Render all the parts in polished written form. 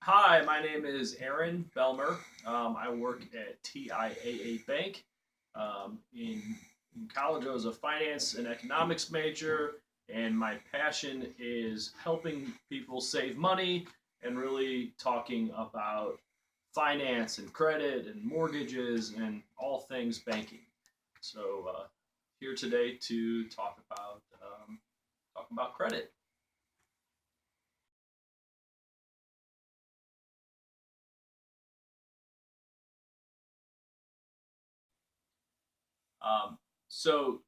Hi, my name is Aaron Belmer. I work at TIAA Bank. In college, I was a finance and economics major, and my passion is helping people save money and really talking about finance and credit and mortgages and all things banking. So, here today to talk about credit. Um, so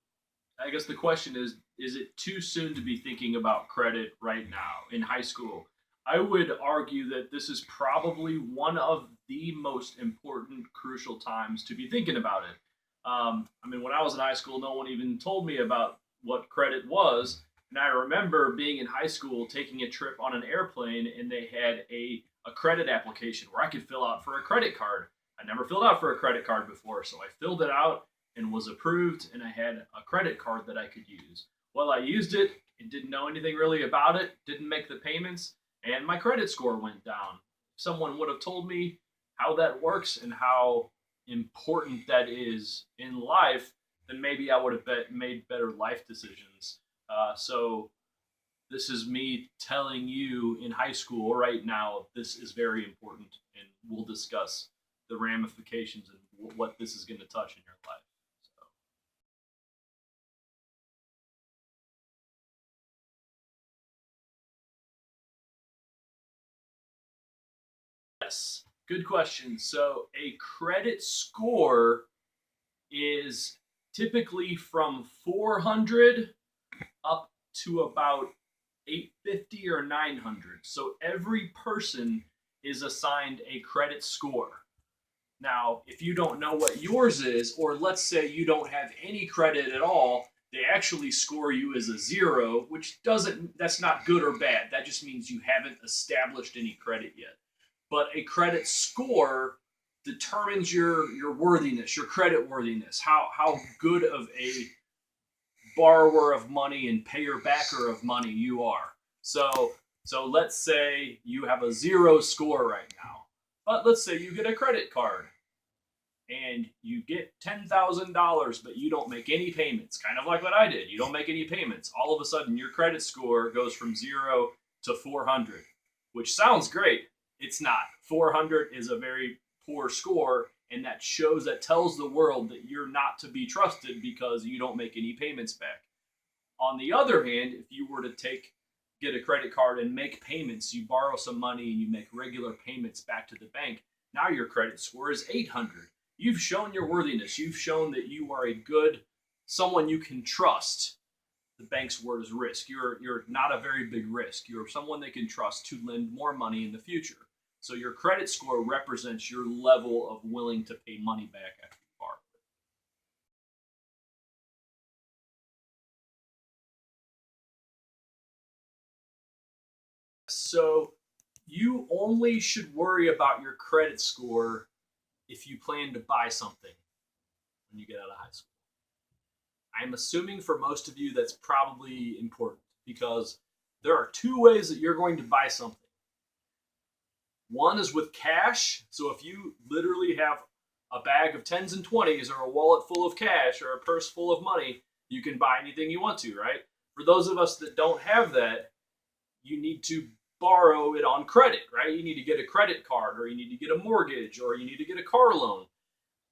I guess the question is it too soon to be thinking about credit right now in high school? I would argue that this is probably one of the most important, crucial times to be thinking about it. I mean, when I was in high school, no one even told me about what credit was. And I remember being in high school taking a trip on an airplane, and they had a credit application where I could fill out for a credit card. I never filled out for a credit card before, so I filled it out and was approved, and I had a credit card that I could use. Well, I used it and didn't know anything really about it, didn't make the payments, and my credit score went down. If someone would have told me how that works and how important that is in life, then maybe I would have made better life decisions. So this is me telling you in high school right now, this is very important, and we'll discuss the ramifications and what this is going to touch in your life. So, yes, good question. So a credit score is typically from 400 up to about 850 or 900. So every person is assigned a credit score. Now, if you don't know what yours is, or let's say you don't have any credit at all, they actually score you as a zero, which doesn't, that's not good or bad. That just means you haven't established any credit yet. But a credit score determines your worthiness, your credit worthiness, how good of a borrower of money and payer backer of money you are. So let's say you have a zero score right now, but let's say you get a credit card and you get $10,000, but you don't make any payments. Kind of like what I did. You don't make any payments. All of a sudden, your credit score goes from 0 to 400, which sounds great. It's not. 400 is a very poor score, and that tells the world that you're not to be trusted because you don't make any payments back. On the other hand, if you were to get a credit card and make payments, you borrow some money and you make regular payments back to the bank, now your credit score is 800. You've shown your worthiness. You've shown that you are a good someone you can trust. The bank's word is risk. You're not a very big risk. You're someone they can trust to lend more money in the future. So your credit score represents your level of willing to pay money back after you borrow. So you only should worry about your credit score if you plan to buy something when you get out of high school. I'm assuming for most of you that's probably important because there are two ways that you're going to buy something. One is with cash. So if you literally have a bag of tens and twenties or a wallet full of cash or a purse full of money, you can buy anything you want to, right? For those of us that don't have that, you need to borrow it on credit, right? You need to get a credit card or you need to get a mortgage or you need to get a car loan.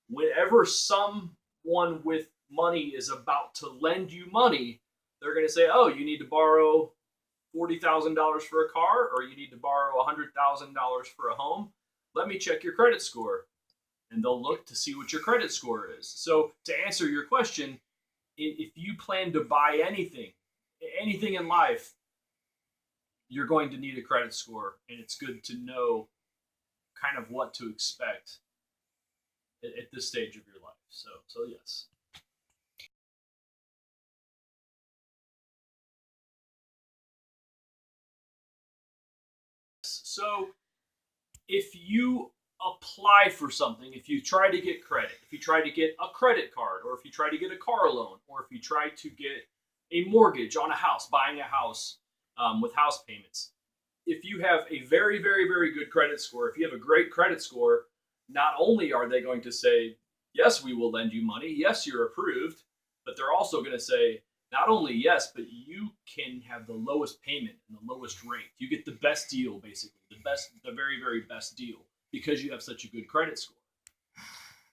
Whenever someone with money is about to lend you money, they're going to say, oh, you need to borrow $40,000 for a car or you need to borrow $100,000 for a home. Let me check your credit score. And they'll look to see what your credit score is. So, to answer your question, if you plan to buy anything in life, you're going to need a credit score, and it's good to know kind of what to expect at this stage of your life. So yes. So if you apply for something, if you try to get credit, if you try to get a credit card, or if you try to get a car loan, or if you try to get a mortgage on a house, buying a house with house payments, if you have a very, very, very good credit score, if you have a great credit score, not only are they going to say, yes, we will lend you money, yes, you're approved, but they're also going to say, not only yes, but you can have the lowest payment and the lowest rate. You get the best deal, basically, the very, very best deal because you have such a good credit score.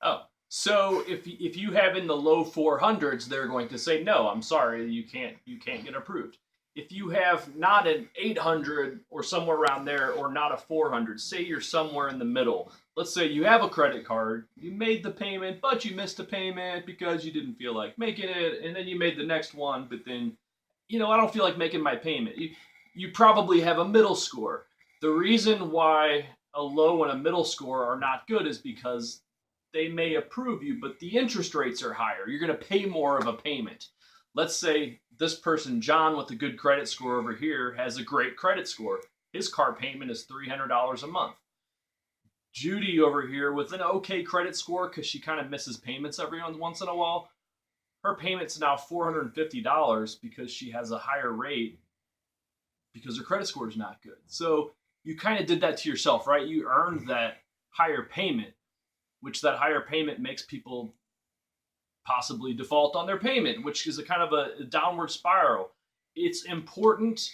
Oh, so if you have in the low 400s, they're going to say no. I'm sorry, you can't get approved. If you have not an 800 or somewhere around there, or not a 400, say you're somewhere in the middle. Let's say you have a credit card, you made the payment, but you missed a payment because you didn't feel like making it, and then you made the next one, but then, I don't feel like making my payment. You probably have a middle score. The reason why a low and a middle score are not good is because they may approve you, but the interest rates are higher. You're going to pay more of a payment. Let's say this person, John, with a good credit score over here, has a great credit score. His car payment is $300 a month. Judy over here with an okay credit score, because she kind of misses payments every once in a while, her payment's now $450 because she has a higher rate because her credit score is not good. So you kind of did that to yourself, right? You earned that higher payment, which that higher payment makes people possibly default on their payment, which is a kind of a downward spiral. It's important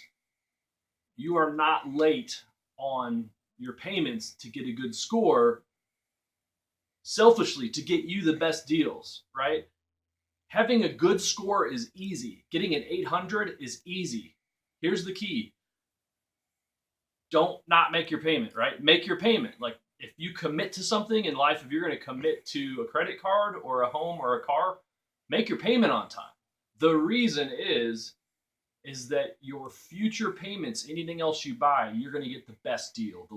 you are not late on your payments to get a good score, selfishly, to get you the best deals, right? Having a good score is easy. Getting an 800 is easy. Here's the key. Don't not make your payment, right? Make your payment. Like, if you commit to something in life, if you're going to commit to a credit card or a home or a car, make your payment on time. The reason is that your future payments, anything else you buy, you're going to get the best deal.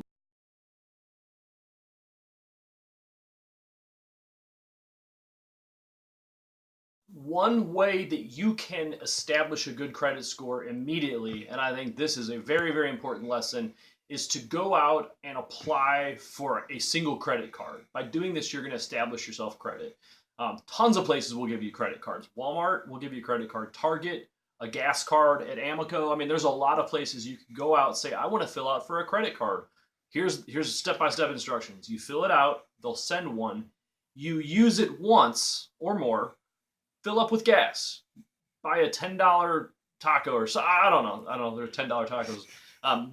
One way that you can establish a good credit score immediately, and I think this is a very, very important lesson, is to go out and apply for a single credit card. By doing this, you're going to establish yourself credit. Tons of places will give you credit cards. Walmart will give you a credit card. Target, a gas card at Amico. I mean, there's a lot of places you can go out and say, I want to fill out for a credit card. Here's step-by-step instructions. You fill it out. They'll send one. You use it once or more. Fill up with gas. Buy a $10 taco or so. I don't know. They're $10 tacos.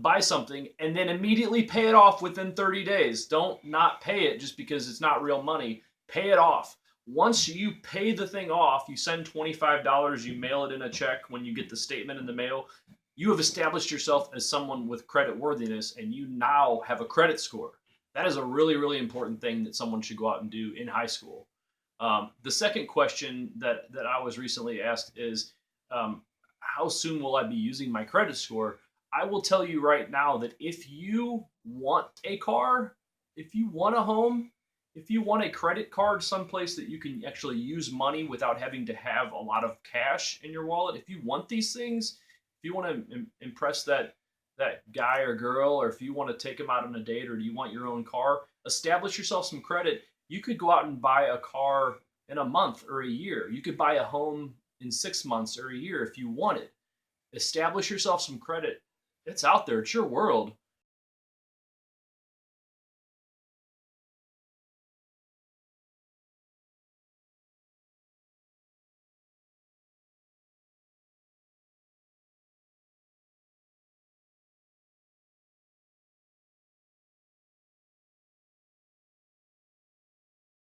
Buy something and then immediately pay it off within 30 days. Don't not pay it just because it's not real money. Pay it off. Once you pay the thing off, you send $25, you mail it in a check when you get the statement in the mail. You have established yourself as someone with credit worthiness, and you now have a credit score. That is a really, really important thing that someone should go out and do in high school. The second question that I was recently asked is, how soon will I be using my credit score? I will tell you right now that if you want a car, if you want a home, if you want a credit card someplace that you can actually use money without having to have a lot of cash in your wallet, if you want these things, if you want to impress that guy or girl, or if you want to take them out on a date, or do you want your own car, establish yourself some credit. You could go out and buy a car in a month or a year. You could buy a home in 6 months or a year if you want it. Establish yourself some credit. It's out there. It's your world.